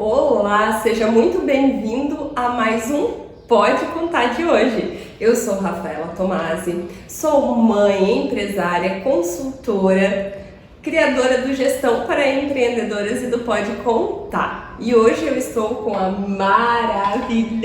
Olá, seja muito bem-vindo a mais um Pode Contar de hoje. Eu sou Rafaela Tomasi, sou mãe, empresária, consultora, criadora do Gestão para Empreendedoras e do Pode Contar. E hoje eu estou com a maravilhosa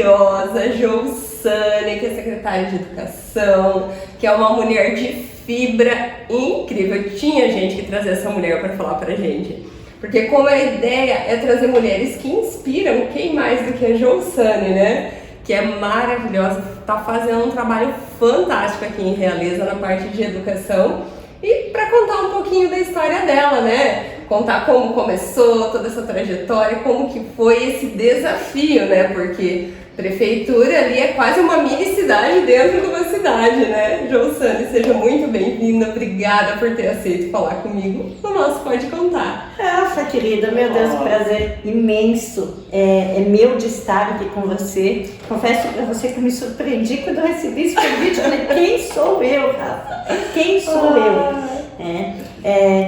Jousane, que é secretária de Educação, que é uma mulher de fibra incrível. Tinha gente que trazia essa mulher para falar pra gente. Porque como a ideia é trazer mulheres que inspiram, quem mais do que a Jousane, né? Que é maravilhosa, está fazendo um trabalho fantástico aqui em Realeza na parte de educação. E para contar um pouquinho da história dela, né? Contar como começou toda essa trajetória, como que foi esse desafio, né? Porque prefeitura ali é quase uma mini cidade dentro de uma cidade, né? Jousane, seja muito bem-vinda, obrigada por ter aceito falar comigo no nosso Pode Contar. Rafa, querida, meu Deus, um prazer imenso é meu de estar aqui com você. Confesso para você que eu me surpreendi quando eu recebi esse convite. Eu falei, quem sou eu, Rafa? Quem sou eu?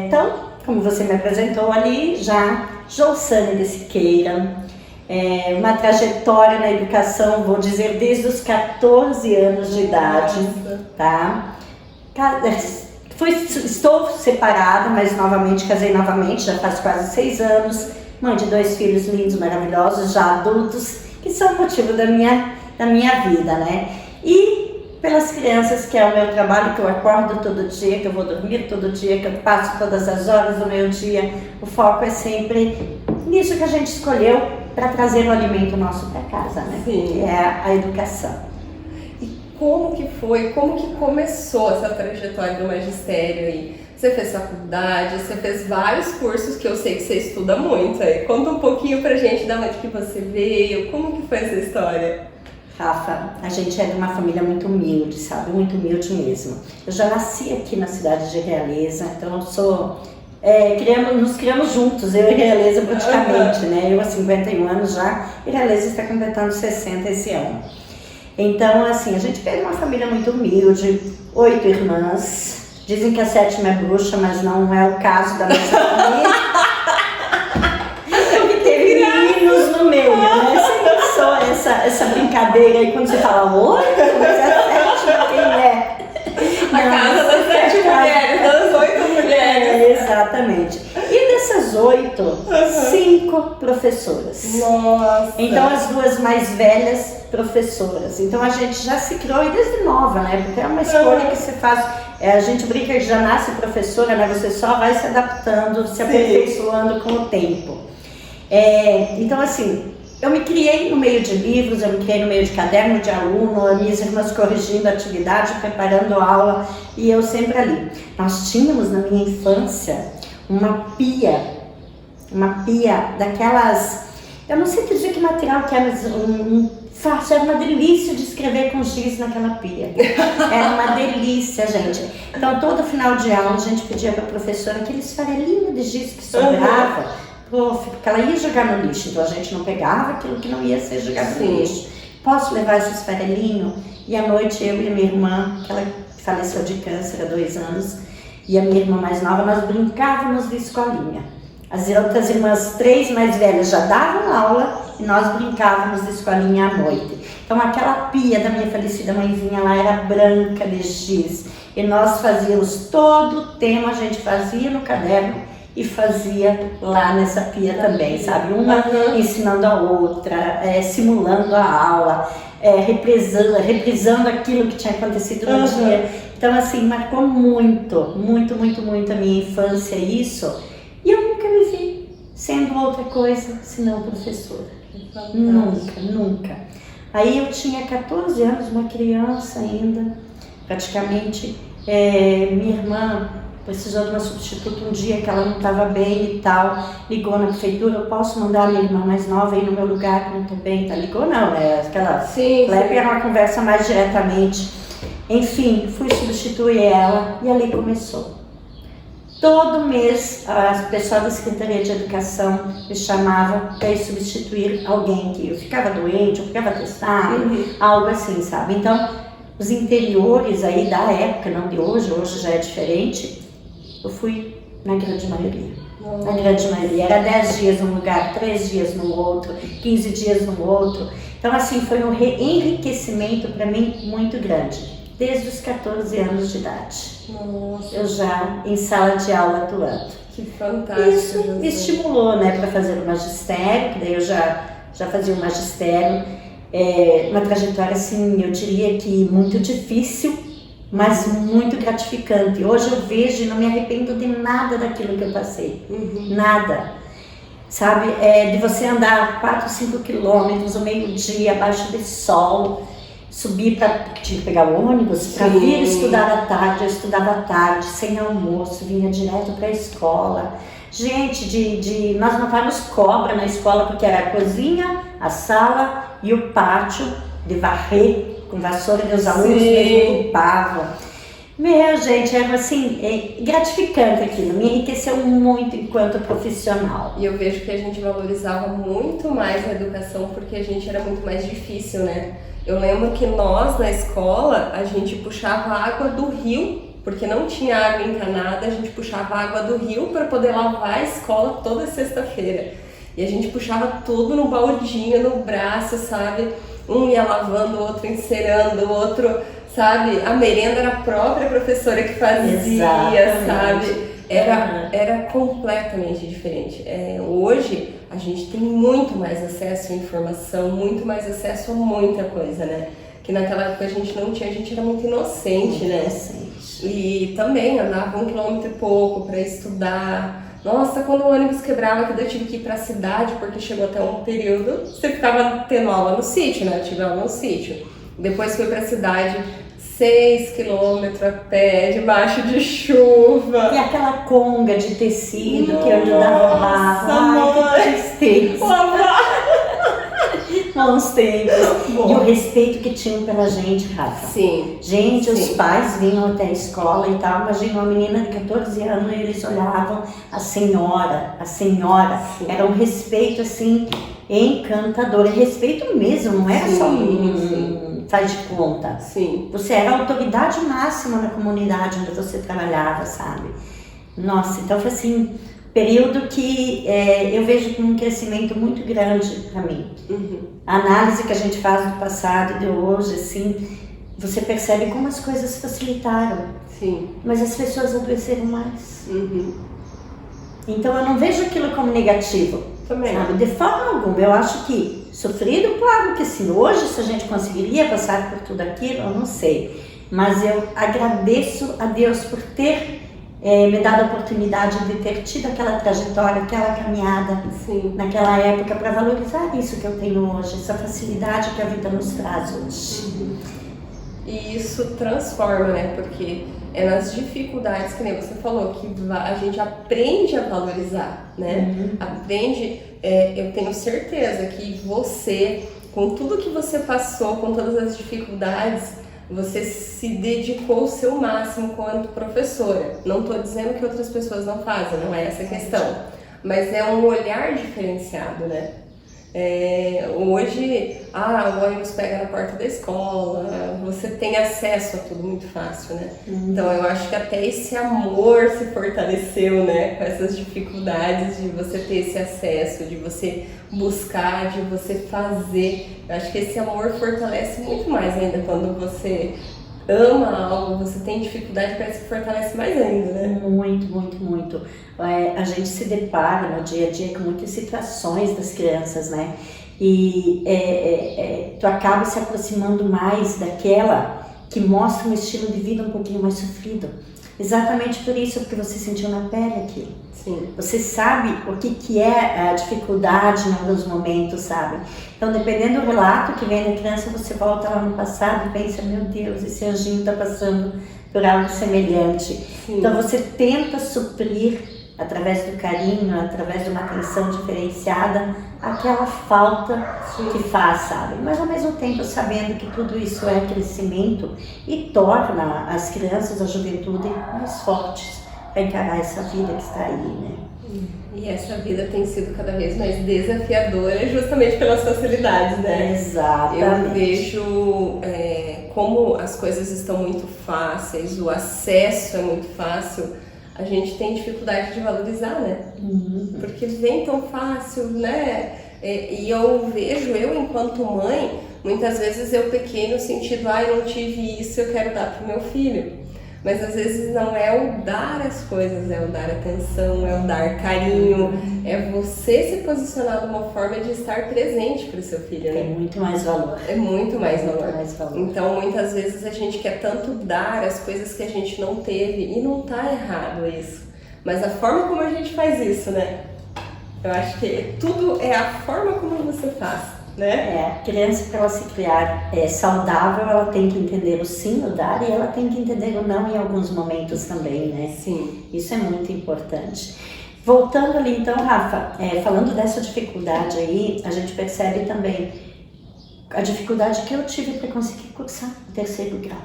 Então, como você me apresentou ali, já Jousane de Siqueira. Uma trajetória na educação, vou dizer, desde os 14 anos de idade, tá? Estou separada, mas novamente, casei novamente, já faz quase 6 anos, mãe de 2 filhos lindos, maravilhosos, já adultos, que são o motivo da minha vida, né? E pelas crianças, que é o meu trabalho, que eu acordo todo dia, que eu vou dormir todo dia, que eu passo todas as horas do meu dia, o foco é sempre nisso que a gente escolheu para trazer o alimento nosso para casa, né? Sim. Que é a educação. E como que foi, como que começou essa trajetória do magistério aí? Você fez faculdade, você fez vários cursos que eu sei que você estuda muito aí. Conta um pouquinho pra gente de onde que você veio, como que foi essa história? Rafa, a gente é de uma família muito humilde, sabe? Muito humilde mesmo. Eu já nasci aqui na cidade de Realeza, então eu sou... nos criamos juntos, eu e Realeza praticamente, né? Eu há 51 anos já, e Realeza está completando 60 esse ano. Então, assim, a gente veio de uma família muito humilde, 8 irmãs. Dizem que a 7ª é bruxa, mas não é o caso da nossa família. Porque teve meninos no meio, né? Sempre só essa brincadeira aí, quando você fala 8, mas é a 7ª, quem é? A casa das 7 mulheres, das 8 mulheres. Exatamente. E dessas 8, 5 professoras. Nossa! Então as 2 mais velhas, professoras. Então a gente já se criou e desde nova, né? Porque é uma escolha que você faz. A gente brinca que já nasce professora, né? Você só vai se adaptando, se aperfeiçoando com o tempo. Então assim, eu me criei no meio de livros, eu me criei no meio de caderno de aluno, minhas irmãs corrigindo a atividade, preparando a aula, e eu sempre ali. Nós tínhamos na minha infância uma pia daquelas, eu não sei te dizer que material que era, mas era uma delícia de escrever com giz naquela pia. Era uma delícia, gente. Então todo final de aula a gente pedia para a professora aqueles farelinhos de giz que sobrava, porque ela ia jogar no lixo, então a gente não pegava aquilo que não ia ser jogado no lixo. Posso levar esses farelinhos? E à noite eu e a minha irmã, que ela faleceu de câncer há 2 anos, e a minha irmã mais nova, nós brincávamos de escolinha. As outras irmãs 3 mais velhas já davam aula e nós brincávamos de escolinha à noite. Então aquela pia da minha falecida mãezinha lá era branca de giz, e nós fazíamos todo o tema, a gente fazia no caderno e fazia lá nessa pia também, sabe? Uma ensinando a outra, simulando a aula, reprisando aquilo que tinha acontecido no dia. Então, assim, marcou muito a minha infância isso. E eu nunca me vi sendo outra coisa senão professora. Nunca. Aí eu tinha 14 anos, uma criança ainda, praticamente. Minha irmã precisou de uma substituta um dia que ela não estava bem e tal, ligou na prefeitura, eu posso mandar a minha irmã mais nova aí no meu lugar que não estou bem, tá? Ligou não, aquela era uma conversa mais diretamente. Enfim, fui substituir ela e ali começou. Todo mês a pessoa da Secretaria de Educação me chamava para ir substituir alguém que eu ficava doente, eu ficava testado, algo assim, sabe? Então, os interiores aí da época, não de hoje já é diferente, eu fui na grande maioria. A grande maioria. Era 10 dias num lugar, 3 dias no outro, 15 dias no outro. Então, assim, foi um enriquecimento para mim muito grande, desde os 14 anos de idade. Nossa. Eu já em sala de aula atuando. Que fantástico. Isso me estimulou, né, para fazer o magistério, que daí eu já fazia o magistério. Uma trajetória, assim, eu diria que muito difícil, mas muito gratificante. Hoje eu vejo e não me arrependo de nada daquilo que eu passei. Nada. Sabe, de você andar 4, 5 quilômetros ao meio-dia, abaixo de sol, subir tinha que pegar o ônibus para vir estudar à tarde. Eu estudava à tarde, sem almoço, vinha direto para a escola. Gente, nós matávamos cobra na escola, porque era a cozinha, a sala e o pátio de varrer com vassoura, e os alunos mesmo limpavam. Meu, gente, era assim, gratificante aquilo, me enriqueceu muito enquanto profissional. E eu vejo que a gente valorizava muito mais a educação porque a gente era muito mais difícil, né? Eu lembro que nós, na escola, a gente puxava água do rio, porque não tinha água encanada, a gente puxava água do rio para poder lavar a escola toda sexta-feira. E a gente puxava tudo no baldinho, no braço, sabe? Um ia lavando, o outro encerando, o outro, sabe? A merenda era a própria professora que fazia, sabe? Era completamente diferente. Hoje a gente tem muito mais acesso à informação, muito mais acesso a muita coisa, né? Que naquela época a gente não tinha, a gente era muito inocente, né? E também andava 1 quilômetro e pouco para estudar. Nossa, quando o ônibus quebrava, que eu tive que ir para a cidade, porque chegou até um período, você ficava tendo aula no sítio, né? Eu tive aula no sítio. Depois fui para a cidade, 6 quilômetros a pé, debaixo de chuva. E aquela conga de tecido que eu ajudava lá. Ai, que tristeza. Bons tempos. E o respeito que tinham pela gente, Rafa. Sim. Gente, os pais vinham até a escola e tal, imagina uma menina de 14 anos e eles olhavam a senhora. Sim. Era um respeito, assim, encantador. E respeito mesmo, não era só faz de conta. Sim. Você era a autoridade máxima na comunidade onde você trabalhava, sabe? Nossa, então foi assim, período que eu vejo com um crescimento muito grande para mim. A análise que a gente faz do passado e de hoje, assim, você percebe como as coisas facilitaram. Sim. Mas as pessoas adoeceram mais. Então eu não vejo aquilo como negativo. Também. Sabe? De forma alguma. Eu acho que sofrido, claro que sim. Hoje, se a gente conseguiria passar por tudo aquilo, eu não sei. Mas eu agradeço a Deus por ter me dado a oportunidade de ter tido aquela trajetória, aquela caminhada naquela época para valorizar isso que eu tenho hoje, essa facilidade que a vida nos traz hoje. E isso transforma, né? Porque é nas dificuldades, que nem você falou, que a gente aprende a valorizar, né? Aprende, eu tenho certeza que você, com tudo que você passou, com todas as dificuldades, você se dedicou o seu máximo quanto professora. Não estou dizendo que outras pessoas não fazem, não é essa a questão. Mas é um olhar diferenciado, né? Hoje, o ônibus pega na porta da escola, você tem acesso a tudo muito fácil, né? Então eu acho que até esse amor se fortaleceu, né? Com essas dificuldades de você ter esse acesso, de você buscar, de você fazer. Eu acho que esse amor fortalece muito mais ainda quando você ama algo, você tem dificuldade, parece que fortalece mais ainda, né? Muito. A gente se depara no dia a dia com muitas situações das crianças, né? E tu acaba se aproximando mais daquela que mostra um estilo de vida um pouquinho mais sofrido. Exatamente por isso, porque você sentiu na pele aquilo. Sim. Você sabe o que é a dificuldade em alguns momentos, sabe? Então, dependendo do relato que vem da criança, você volta lá no passado e pensa, meu Deus, esse anjinho está passando por algo semelhante. Sim. Então, você tenta suprir, através do carinho, através de uma atenção diferenciada, aquela falta que faz, sabe? Mas, ao mesmo tempo, sabendo que tudo isso é crescimento e torna as crianças, a juventude, mais fortes para encarar essa vida que está aí, né? E essa vida tem sido cada vez mais desafiadora justamente pelas facilidades, né? Exatamente. Eu vejo como as coisas estão muito fáceis, o acesso é muito fácil. a gente tem dificuldade de valorizar, né? Porque vem tão fácil, né? E eu vejo, eu enquanto mãe, muitas vezes eu pequei no sentido, eu não tive isso, eu quero dar pro meu filho. Mas às vezes não é o dar as coisas, é o dar atenção, é o dar carinho, é você se posicionar de uma forma de estar presente para o seu filho, né? Tem muito mais valor. É muito mais valor. Muito mais valor. Então muitas vezes a gente quer tanto dar as coisas que a gente não teve, e não tá errado isso. Mas a forma como a gente faz isso, né? Eu acho que tudo é a forma como você faz. Né? A criança, para ela se criar saudável, ela tem que entender o sim, o dar, e ela tem que entender o não em alguns momentos também, né? Sim. Isso é muito importante. Voltando ali então, Rafa, falando dessa dificuldade aí, a gente percebe também a dificuldade que eu tive para conseguir cursar o 3º grau.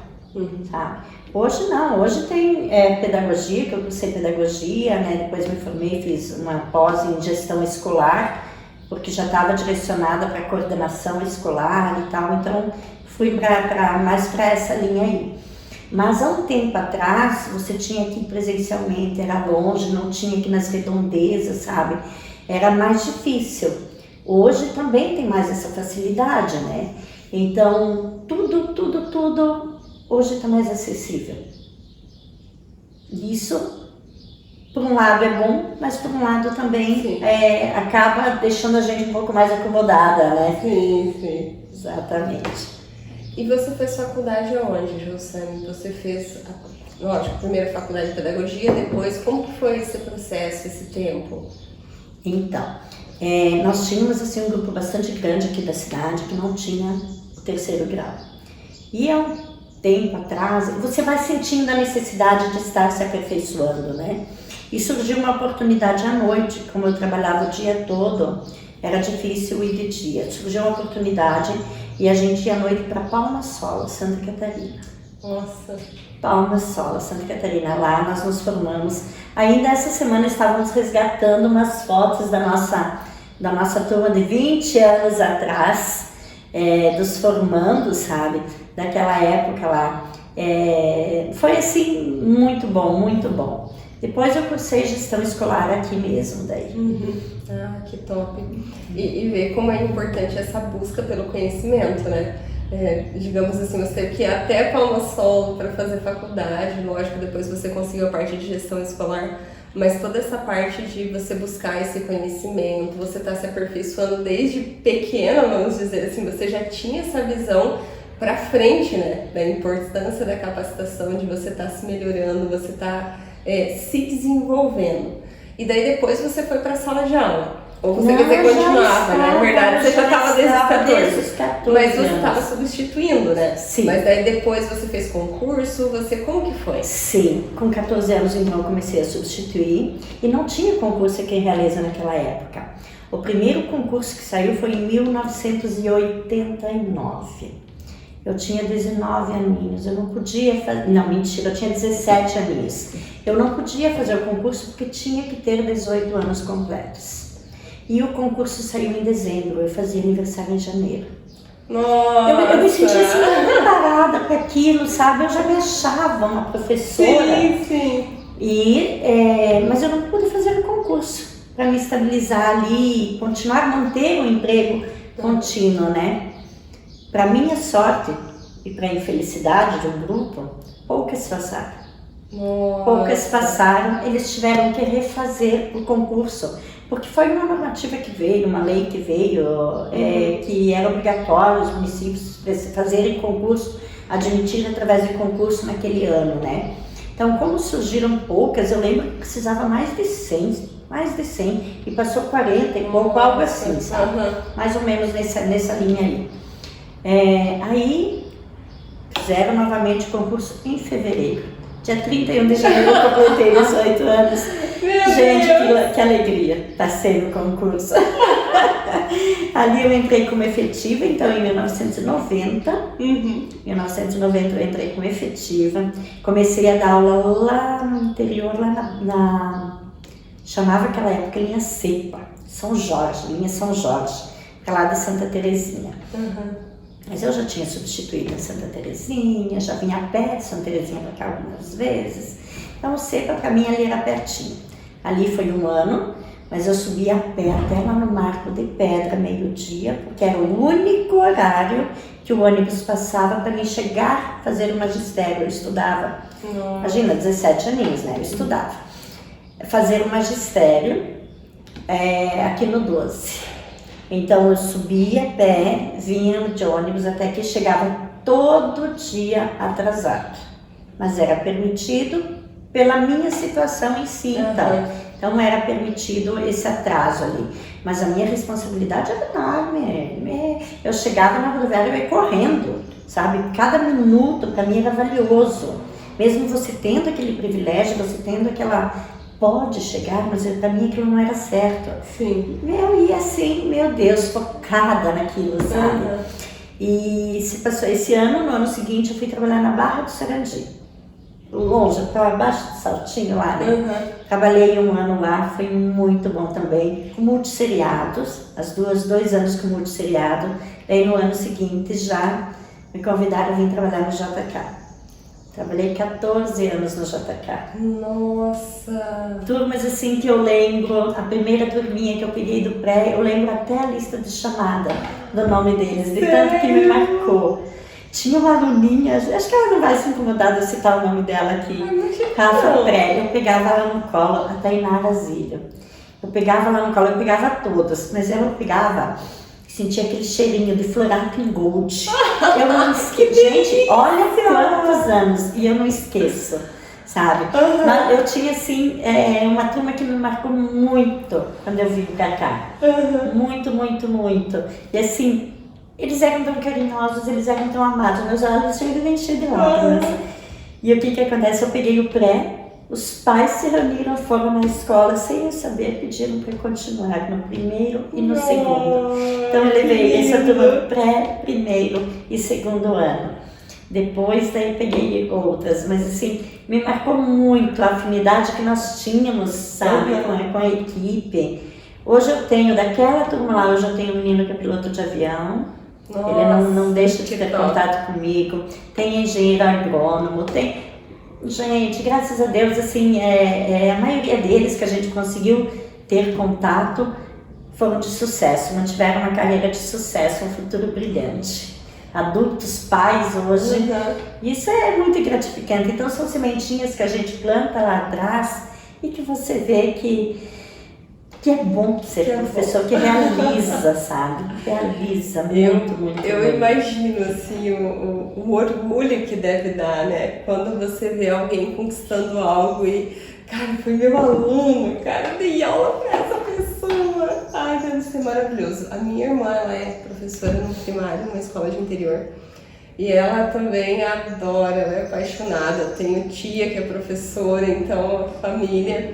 Tá? Hoje não, hoje tem pedagogia, que eu cursei pedagogia, né? Depois me formei, fiz uma pós em gestão escolar, porque já estava direcionada para coordenação escolar e tal, então fui mais para essa linha aí. Mas há um tempo atrás, você tinha que ir presencialmente, era longe, não tinha aqui nas redondezas, sabe? Era mais difícil. Hoje também tem mais essa facilidade, né? Então, tudo hoje está mais acessível. Isso, por um lado é bom, mas por um lado também acaba deixando a gente um pouco mais acomodada, né? Sim. Exatamente. E você fez faculdade aonde, Josane? Você fez, lógico, primeiro faculdade de pedagogia, depois, como que foi esse processo, esse tempo? Então, nós tínhamos assim um grupo bastante grande aqui da cidade que não tinha o 3º grau. E há um tempo atrás, você vai sentindo a necessidade de estar se aperfeiçoando, né? E surgiu uma oportunidade à noite, como eu trabalhava o dia todo, era difícil ir de dia. Surgiu uma oportunidade e a gente ia à noite para Palma Sola, Santa Catarina. Nossa! Palma Sola, Santa Catarina. Lá nós nos formamos. Ainda essa semana estávamos resgatando umas fotos da nossa turma de 20 anos atrás, dos formandos, sabe? Daquela época lá. Foi assim, muito bom, muito bom. Depois eu cursei gestão escolar aqui mesmo daí. Que top! E ver como é importante essa busca pelo conhecimento, né? Digamos assim, você teve que ir até Palma Sola para fazer faculdade, lógico, depois você conseguiu a parte de gestão escolar, mas toda essa parte de você buscar esse conhecimento, você está se aperfeiçoando desde pequena, vamos dizer assim, você já tinha essa visão para frente, né? Da importância da capacitação, de você estar se melhorando, você estar se desenvolvendo. E daí depois você foi para a sala de aula. Ou você continuava, né? Na verdade, você já estava desde os 14. Mas você estava substituindo, né? Sim. Mas daí depois você fez concurso, como que foi? Sim, com 14 anos então eu comecei a substituir. E não tinha concurso aqui em Realeza naquela época. O primeiro concurso que saiu foi em 1989. Eu tinha 19 aninhos, eu não podia fazer... Não, mentira, eu tinha 17 aninhos. Eu não podia fazer o concurso porque tinha que ter 18 anos completos. E o concurso saiu em dezembro, eu fazia aniversário em janeiro. Nossa! Eu me sentia assim, preparada para aquilo, sabe? Eu já me achava uma professora. Sim. Mas eu não pude fazer o concurso para me estabilizar ali, continuar, manter o emprego contínuo, né? Para minha sorte e para a infelicidade de um grupo, poucas passaram. Nossa. Poucas passaram, eles tiveram que refazer o concurso, porque foi uma normativa que veio, uma lei que veio, que era obrigatório os municípios fazerem concurso, admitir através de concurso naquele ano, né? Então, como surgiram poucas, eu lembro que precisava mais de 100, e passou 40 e pouco, algo assim, sabe? Mais ou menos nessa linha aí. Aí fizeram novamente o concurso em fevereiro. Dia 31 de janeiro eu completei 18 anos. Gente, que alegria tá sendo o concurso. Ali eu entrei como efetiva, então em 1990. 1990 eu entrei como efetiva. Comecei a dar aula lá no interior, chamava aquela época linha Cepa, linha São Jorge, lá de Santa Terezinha. Mas eu já tinha substituído a Santa Terezinha, já vinha a pé de Santa Terezinha para cá algumas vezes. Então o Cepa para mim ali era pertinho. Ali foi 1 ano, mas eu subi a pé até lá no Marco de Pedra, meio-dia, porque era o único horário que o ônibus passava para mim chegar a fazer o magistério. Eu estudava, imagina, 17 aninhos, né? Eu estudava. Fazer o magistério aqui no 12. Então eu subia a pé, vinha de ônibus até que chegava todo dia atrasado. Mas era permitido pela minha situação em si, então era permitido esse atraso ali. Mas a minha responsabilidade era enorme. Eu chegava na rodoviária e ia correndo, sabe? Cada minuto para mim era valioso. Mesmo você tendo aquele privilégio, você tendo aquela... Pode chegar, mas para mim aquilo não era certo. Sim. Eu ia assim, meu Deus, focada naquilo, sabe? E se passou esse ano, no ano seguinte eu fui trabalhar na Barra do Sarandi. Longe, para baixo do Saltinho lá, né? Trabalhei 1 ano lá, foi muito bom também, com multisseriados, 2 anos com multisseriado. Daí no ano seguinte já me convidaram a vir trabalhar no JK. Trabalhei 14 anos no JK. Nossa! Turmas assim que eu lembro, a primeira turminha que eu peguei do pré, eu lembro até a lista de chamada do nome deles, de tanto que me marcou. Tinha uma aluninha, acho que ela não vai se incomodar de eu citar o nome dela aqui, Rafa Pré, eu pegava ela no colo, a Tainara Zílio. Eu pegava ela no colo, eu pegava todas, mas ela pegava, sentia aquele cheirinho de Floratin Gold. Eu não esqueço, gente, olha quantos anos, e eu não esqueço, sabe? Mas eu tinha assim, uma turma que me marcou muito quando eu vim pra cá. Muito, muito, muito. E assim, eles eram tão carinhosos, eles eram tão amados, meus olhos chegam a encher de lágrimas. E o que acontece? Eu peguei o pré, os pais se reuniram, foram na escola, sem eu saber, pediram para continuar no primeiro e no segundo. Então eu levei essa turma do pré, primeiro e segundo ano. Depois daí peguei outras, mas assim, me marcou muito a afinidade que nós tínhamos, sabe, com a equipe. Hoje eu tenho, daquela turma lá, hoje eu tenho um menino que é piloto de avião. Nossa, ele não deixa de ter contato comigo. Tem engenheiro agrônomo, tem... Gente, graças a Deus, assim, a maioria deles que a gente conseguiu ter contato foram de sucesso, mantiveram uma carreira de sucesso, um futuro brilhante. Adultos, pais hoje, isso é muito gratificante. Então são sementinhas que a gente planta lá atrás e que você vê que é bom ser professor, que realiza, sabe? Realiza muito. Eu imagino, assim, o orgulho que deve dar, né? Quando você vê alguém conquistando algo e, cara, foi meu aluno, cara, eu dei aula pra essa pessoa. Ai, deve ser maravilhoso. A minha irmã, ela é professora no primário, numa escola de interior. E ela também adora, ela é apaixonada. Eu tenho tia que é professora, então a família...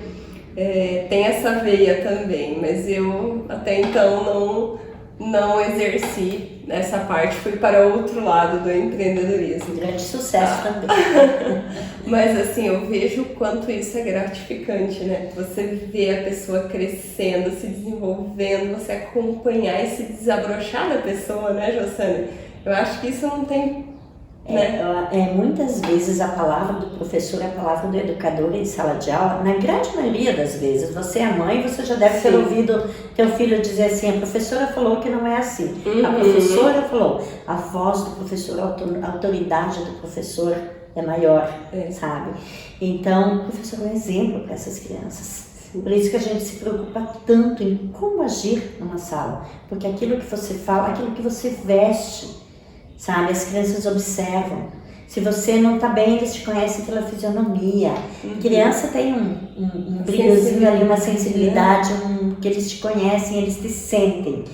tem essa veia também, mas eu até então não exerci essa parte, fui para o outro lado do empreendedorismo. Grande sucesso também. Mas assim, eu vejo o quanto isso é gratificante, né? Você vê a pessoa crescendo, se desenvolvendo, você acompanhar e se desabrochar da pessoa, né, Jossane? Eu acho que isso não tem... Muitas vezes a palavra do professor é a palavra do educador em sala de aula. Na grande maioria das vezes, você é mãe, você já deve ter ouvido teu filho dizer assim: a professora falou que não é assim. A professora falou, a voz do professor, a autoridade do professor é maior, sabe? Então, o professor é um exemplo para essas crianças. Por isso que a gente se preocupa tanto em como agir numa sala, porque aquilo que você fala, aquilo que você veste, sabe, as crianças observam. Se você não está bem, eles te conhecem pela fisionomia. Criança tem um brilhozinho ali, uma sensibilidade, que eles te conhecem, eles te sentem.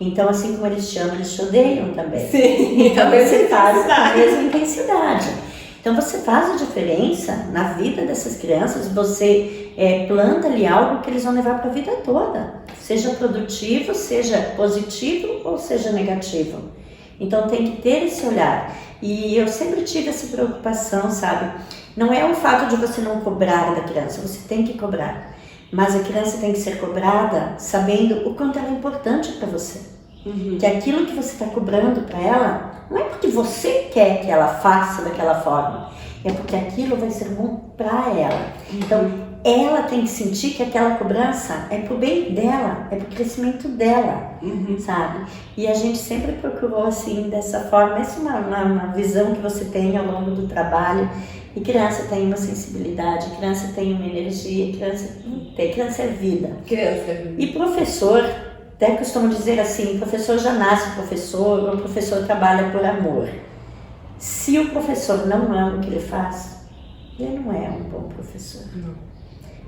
Então, assim como eles te amam, eles te odeiam também. Sim, então você faz a mesma intensidade. Então você faz a diferença na vida dessas crianças, você planta ali algo que eles vão levar para a vida toda. Seja produtivo, seja positivo ou seja negativo. Então tem que ter esse olhar. E eu sempre tive essa preocupação, sabe? Não é o fato de você não cobrar da criança, você tem que cobrar. Mas a criança tem que ser cobrada sabendo o quanto ela é importante para você. Que aquilo que você está cobrando para ela, não é porque você quer que ela faça daquela forma, é porque aquilo vai ser bom para ela. Então, ela tem que sentir que aquela cobrança é pro bem dela, é pro crescimento dela, sabe? E a gente sempre procurou assim, dessa forma. Essa é uma visão que você tem ao longo do trabalho. E criança tem uma sensibilidade, criança tem uma energia, criança é vida. Criança é vida. E professor, até costumo dizer assim, o professor já nasce professor, ou o professor trabalha por amor. Se o professor não ama o que ele faz, ele não é um bom professor. Não.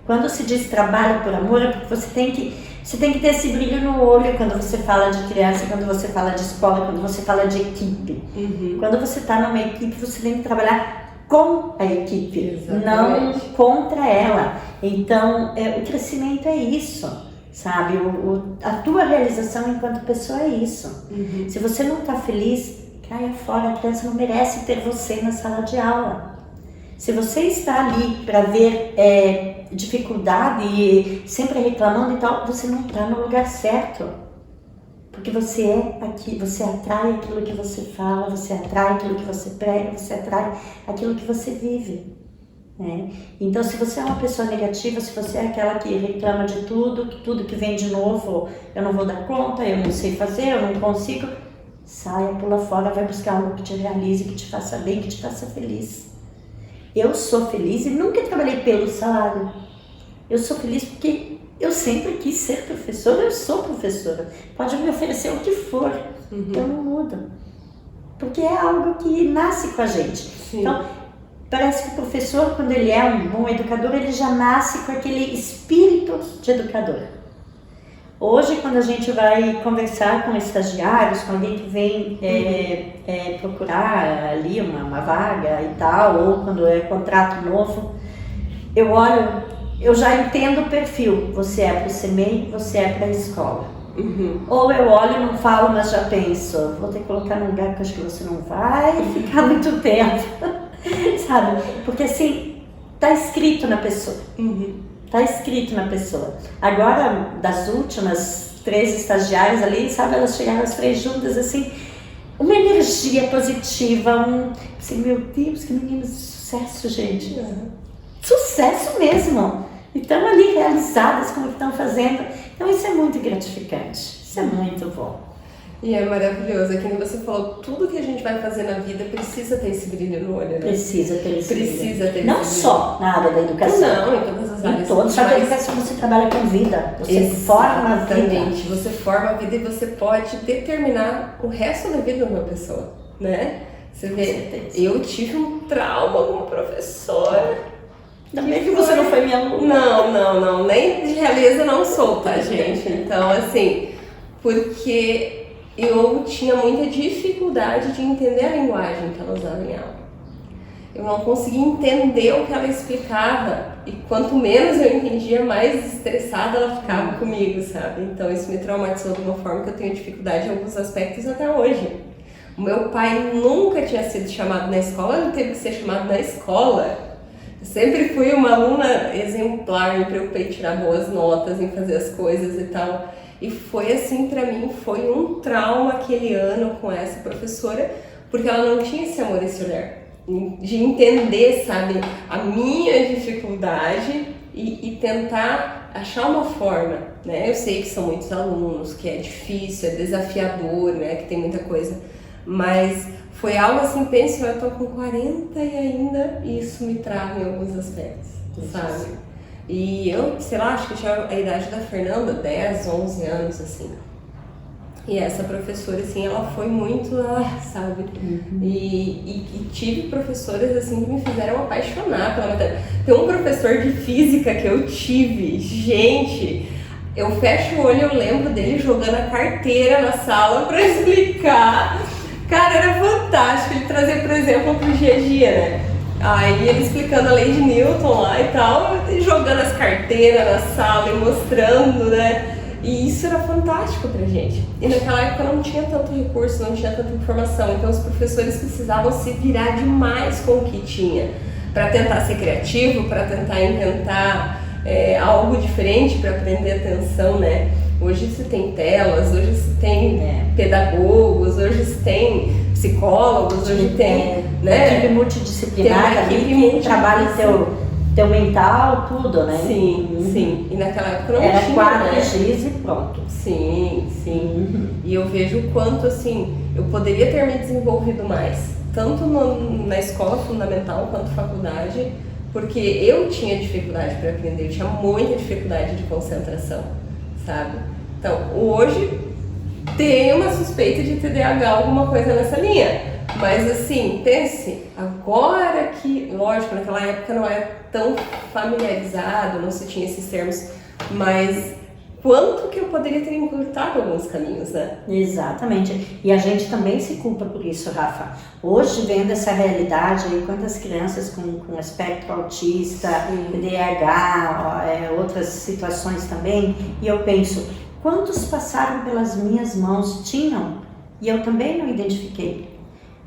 Quando se diz trabalho por amor, é porque você tem que ter esse brilho no olho quando você fala de criança, quando você fala de escola, quando você fala de equipe. Quando você está numa equipe, você tem que trabalhar com a equipe, não contra ela. Então, o crescimento é isso, sabe? A tua realização enquanto pessoa é isso. Se você não está feliz, caia fora, a criança não merece ter você na sala de aula. Se você está ali para ver dificuldade e sempre reclamando e tal, você não está no lugar certo. Porque você é aqui, você atrai aquilo que você fala, você atrai aquilo que você prega, você atrai aquilo que você vive. Né? Então, se você é uma pessoa negativa, se você é aquela que reclama de tudo que vem de novo, eu não vou dar conta, eu não sei fazer, eu não consigo, saia, pula fora, vai buscar algo que te realize, que te faça bem, que te faça feliz. Eu sou feliz e nunca trabalhei pelo salário. Eu sou feliz porque eu sempre quis ser professora, eu sou professora. Pode me oferecer o que for, eu não mudo. Porque é algo que nasce com a gente. Sim. Então, parece que o professor, quando ele é um bom educador, ele já nasce com aquele espírito de educador. Hoje, quando a gente vai conversar com estagiários, com alguém que vem procurar ali uma vaga e tal, ou quando é contrato novo, eu olho, eu já entendo o perfil. Você é para o CMEI, você é para a escola. Ou eu olho e não falo, mas já penso, vou ter que colocar num lugar que eu acho que você não vai ficar muito tempo, sabe? Porque assim, tá escrito na pessoa. Tá escrito na pessoa. Agora, das últimas 3 estagiárias ali, sabe, elas chegaram as 3 juntas, assim, uma energia positiva, assim, meu Deus, que meninas de sucesso, gente. Sucesso mesmo. E estão ali realizadas com o que estão fazendo. Então isso é muito gratificante, isso é muito bom. E é maravilhoso, é que você falou, tudo que a gente vai fazer na vida precisa ter esse brilho no olho, né? Precisa ter esse brilho. Precisa ter não esse só na área da educação. Não, em todas as áreas. Em todas, só que a educação você trabalha com vida, você forma a vida. Exatamente, você forma a vida e você pode determinar o resto da vida de uma pessoa, né? Você vê, eu tive um trauma como professora. Ainda bem que você não foi minha aluna. Não, nem de realeza não sou, tá, gente? Então, assim, porque eu tinha muita dificuldade de entender a linguagem que ela usava em aula. Eu não conseguia entender o que ela explicava e quanto menos eu entendia, mais estressada ela ficava comigo, sabe? Então isso me traumatizou de uma forma que eu tenho dificuldade em alguns aspectos até hoje. O meu pai nunca tinha sido chamado na escola, ele teve que ser chamado na escola. Eu sempre fui uma aluna exemplar, me preocupei em tirar boas notas, em fazer as coisas e tal. E foi assim, pra mim, foi um trauma aquele ano com essa professora, porque ela não tinha esse amor, esse olhar, de entender, sabe, a minha dificuldade e tentar achar uma forma, né? Eu sei que são muitos alunos, que é difícil, é desafiador, né? Que tem muita coisa, mas foi algo assim, penso, eu tô com 40 e ainda isso me trava em alguns aspectos, sabe? E eu, sei lá, acho que tinha a idade da Fernanda, 10, 11 anos, assim. E essa professora, assim, ela foi muito, sabe? E tive professoras, assim, que me fizeram apaixonar pela matéria. Tem um professor de física que eu tive, gente, eu fecho o olho e eu lembro dele jogando a carteira na sala pra explicar. Cara, era fantástico, ele trazia, por exemplo, pro dia a dia, né? Aí ele explicando a lei de Newton lá e tal, jogando as carteiras na sala e mostrando, né? E isso era fantástico pra gente. E naquela época não tinha tanto recurso, não tinha tanta informação, então os professores precisavam se virar demais com o que tinha para tentar ser criativo, para tentar inventar algo diferente para prender atenção, né? Hoje se tem telas, hoje se tem pedagogos, hoje tem psicólogos, hoje tem, né? Equipe multidisciplinar, tem ali que trabalha teu mental, tudo, né? Sim, sim. E naquela época não era tinha, 4 né? giz e pronto. Sim, sim. E eu vejo o quanto, assim, eu poderia ter me desenvolvido mais, tanto na escola fundamental quanto faculdade, porque eu tinha dificuldade para aprender, eu tinha muita dificuldade de concentração, sabe? Então, hoje tenho uma suspeita de TDAH, alguma coisa nessa linha. Mas assim, pense, agora que, lógico, naquela época não era tão familiarizado, não se tinha esses termos, mas quanto que eu poderia ter encurtado alguns caminhos, né? Exatamente. E a gente também se culpa por isso, Rafa. Hoje, vendo essa realidade aí, quantas crianças com espectro autista, TDAH, outras situações também, e eu penso, quantos passaram pelas minhas mãos, tinham, e eu também não identifiquei.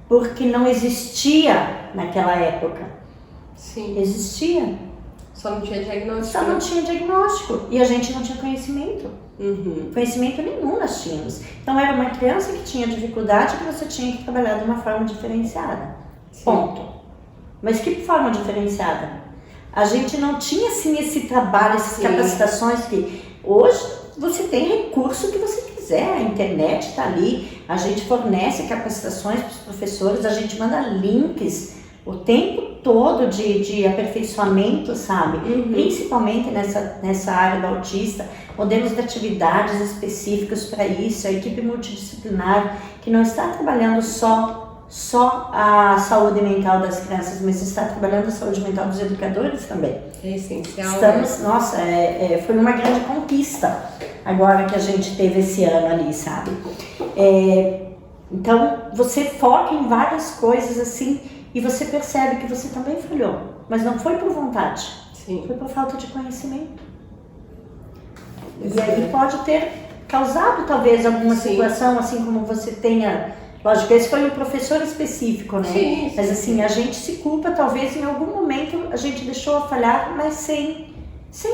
Porque não existia naquela época. Sim. Existia. Só não tinha diagnóstico. Só não tinha diagnóstico. E a gente não tinha conhecimento. Uhum. Conhecimento nenhum nós tínhamos. Então era uma criança que tinha dificuldade que você tinha que trabalhar de uma forma diferenciada. Sim. Ponto. Mas que forma diferenciada? A gente não tinha assim esse trabalho, essas capacitações que hoje você tem recurso que você quiser, a internet está ali, a gente fornece capacitações para os professores, a gente manda links o tempo todo de aperfeiçoamento, sabe? Principalmente nessa área do autista, modelos de atividades específicos para isso, a equipe multidisciplinar que não está trabalhando só a saúde mental das crianças, mas está trabalhando a saúde mental dos educadores também. É essencial. Estamos, nossa, foi uma grande conquista agora que a gente teve esse ano ali, sabe? Então, você foca em várias coisas assim e você percebe que você também falhou, mas não foi por vontade, foi por falta de conhecimento. E aí pode ter causado talvez alguma situação, assim como você tenha... Lógico, esse foi um professor específico, né? Sim. Mas assim, a gente se culpa, talvez em algum momento a gente deixou a falhar, mas sem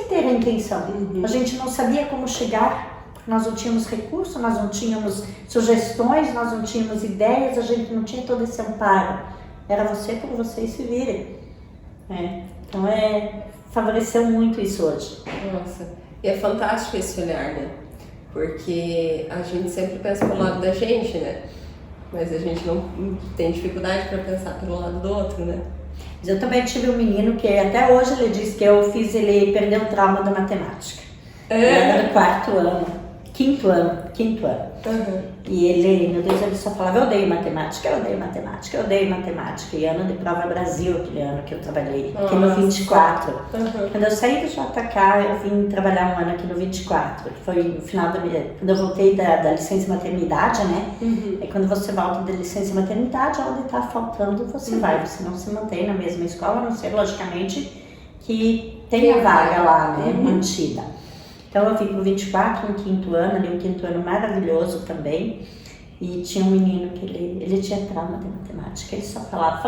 ter a intenção. A gente não sabia como chegar, nós não tínhamos recurso, nós não tínhamos sugestões, nós não tínhamos ideias, a gente não tinha todo esse amparo. Era você por vocês se virem. Então favoreceu muito isso hoje. Nossa, e é fantástico esse olhar, né? Porque a gente sempre pensa pelo lado da gente, né? Mas a gente não tem dificuldade para pensar pelo lado do outro, né? Mas eu também tive um menino que até hoje ele diz que eu fiz ele perder o trauma da matemática. Ele era do 4º ano, 5º ano. E ele, meu Deus, ele só falava, eu odeio matemática. E ano de prova Brasil, aquele ano que eu trabalhei, aqui no 24. Quando eu saí do JK, eu vim trabalhar um ano aqui no 24, que foi no final quando eu voltei da licença maternidade, né? É quando você volta da licença maternidade, onde está faltando, você vai, você não se mantém na mesma escola, a não ser, logicamente, que tenha vaga lá, né, mantida. Então eu vim pro 24, no 5º ano, ali um 5º ano maravilhoso também. E tinha um menino que ele tinha trauma de matemática, ele só falava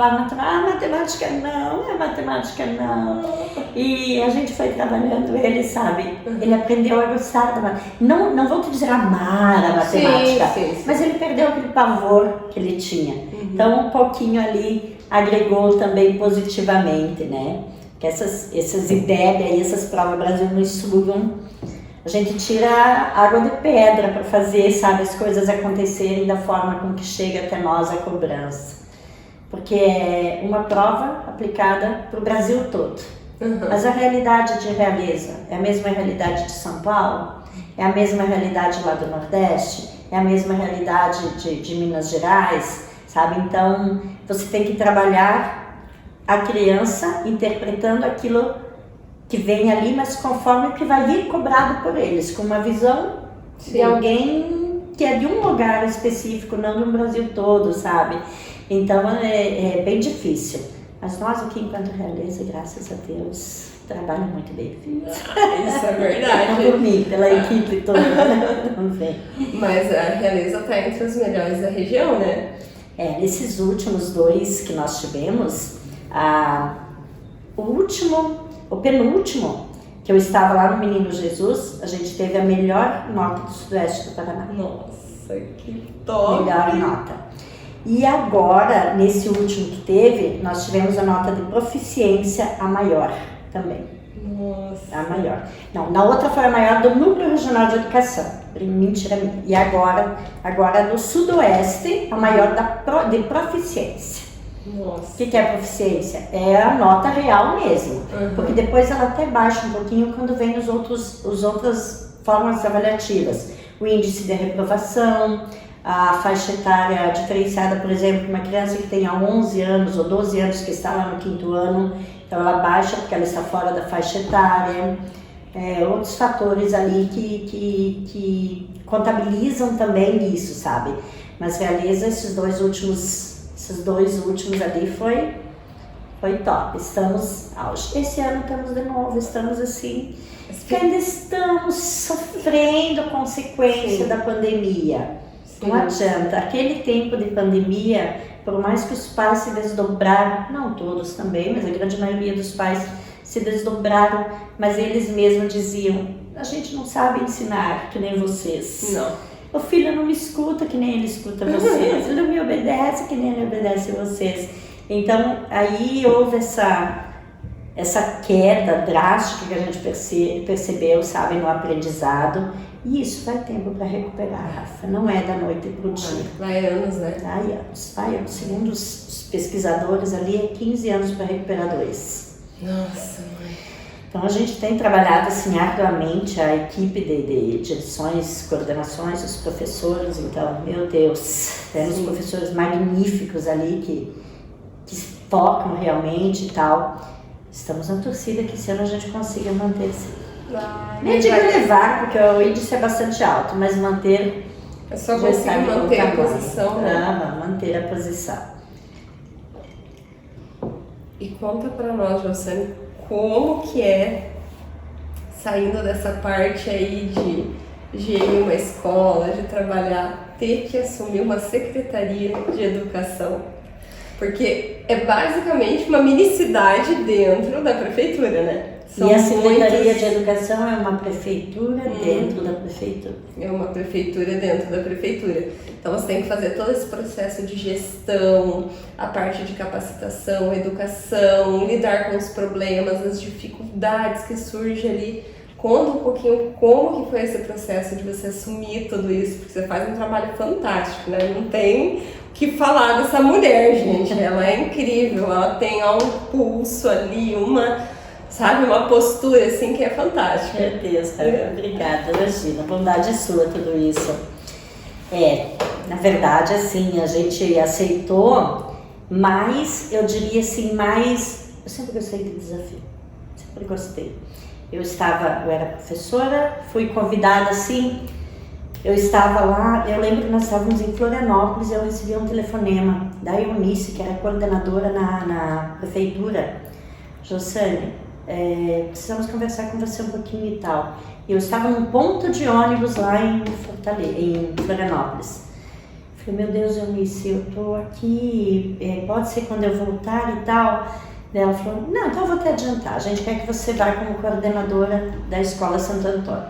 matemática não. E a gente foi trabalhando ele, sabe? Ele aprendeu a gostar da matemática. Não vou te dizer amar a matemática, mas ele perdeu aquele pavor que ele tinha. Então um pouquinho ali agregou também positivamente, né? Que essas ideias, essas provas Brasil nos sugam. A gente tira água de pedra para fazer, sabe, as coisas acontecerem da forma com que chega até nós a cobrança. Porque é uma prova aplicada para o Brasil todo. Mas a realidade de Realeza é a mesma realidade de São Paulo? É a mesma realidade lá do Nordeste? É a mesma realidade de Minas Gerais? Sabe? Então, você tem que trabalhar a criança interpretando aquilo que vem ali, mas conforme o que vai vir cobrado por eles, com uma visão de alguém que é de um lugar específico, não do Brasil todo, sabe? Então é bem difícil. Mas nós aqui, enquanto Realeza, graças a Deus, trabalham muito bem. Isso é verdade. Não por mim, pela equipe toda, também. Mas a Realeza está entre os melhores da região, né? Nesses últimos 2 que nós tivemos, o penúltimo, que eu estava lá no Menino Jesus, a gente teve a melhor nota do Sudoeste do Paraná. Nossa! Nossa, que top! Melhor nota. E agora, nesse último que teve, nós tivemos a nota de proficiência a maior também. Nossa. A maior. Não, na outra foi a maior do Núcleo Regional de Educação. Mentira minha. E agora do Sudoeste, a maior de proficiência. Nossa. O que é proficiência? É a nota real mesmo. Porque depois ela até baixa um pouquinho quando vem as outras formas avaliativas. O índice de reprovação, a faixa etária diferenciada, por exemplo, uma criança que tenha 11 anos ou 12 anos que está lá no 5º ano, então ela baixa porque ela está fora da faixa etária. Outros fatores ali que contabilizam também isso, sabe? Mas realiza esses dois últimos ali foi top. Estamos auge. Esse ano estamos de novo, estamos assim, ainda estamos sofrendo a consequência da pandemia. Não adianta, aquele tempo de pandemia, por mais que os pais se desdobraram, não todos também, mas a grande maioria dos pais se desdobraram, mas eles mesmos diziam, a gente não sabe ensinar que nem vocês. Não. O filho não me escuta que nem ele escuta vocês, ele não me obedece que nem ele obedece vocês. Então, aí houve essa queda drástica que a gente percebeu, sabe, no aprendizado. E isso vai tempo para recuperar, Rafa. Não é da noite para o dia. Vai anos, né? Vai anos. Segundo os pesquisadores ali, é 15 anos para recuperar 2. Nossa, mãe. Então a gente tem trabalhado assim arduamente, a equipe de direções, coordenações, os professores. Então, meu Deus, temos professores magníficos ali que focam realmente e tal. Estamos na torcida que esse ano a gente consiga manter esse. Nem digo levar, porque o índice é bastante alto, mas manter. É só conseguir manter a posição, né? Manter a posição. E conta pra nós, Josiane, como que é saindo dessa parte aí de gerir uma escola, de trabalhar, ter que assumir uma secretaria de educação. Porque é basicamente uma minicidade dentro da prefeitura, né? E a Secretaria de Educação é uma prefeitura dentro da prefeitura. É uma prefeitura dentro da prefeitura. Então você tem que fazer todo esse processo de gestão, a parte de capacitação, educação, lidar com os problemas, as dificuldades que surgem ali. Conta um pouquinho como que foi esse processo de você assumir tudo isso, porque você faz um trabalho fantástico, né? Não tem o que falar dessa mulher, gente. Ela é incrível, ela tem um pulso ali, uma postura assim que é fantástica. Meu Deus, obrigada, Regina. A bondade é sua, tudo isso. Na verdade, assim, a gente aceitou, mas eu diria assim, eu sempre gostei de desafio, sempre gostei. Eu era professora, fui convidada assim, eu estava lá, eu lembro que nós estávamos em Florianópolis, eu recebi um telefonema da Eunice, que era coordenadora na prefeitura. Josiane, precisamos conversar com você um pouquinho e tal. Eu estava num ponto de ônibus lá em Florianópolis. Falei, meu Deus, Eunice, eu tô aqui, pode ser quando eu voltar e tal. Ela falou, não, então eu vou te adiantar, a gente quer que você vá como coordenadora da Escola Santo Antônio.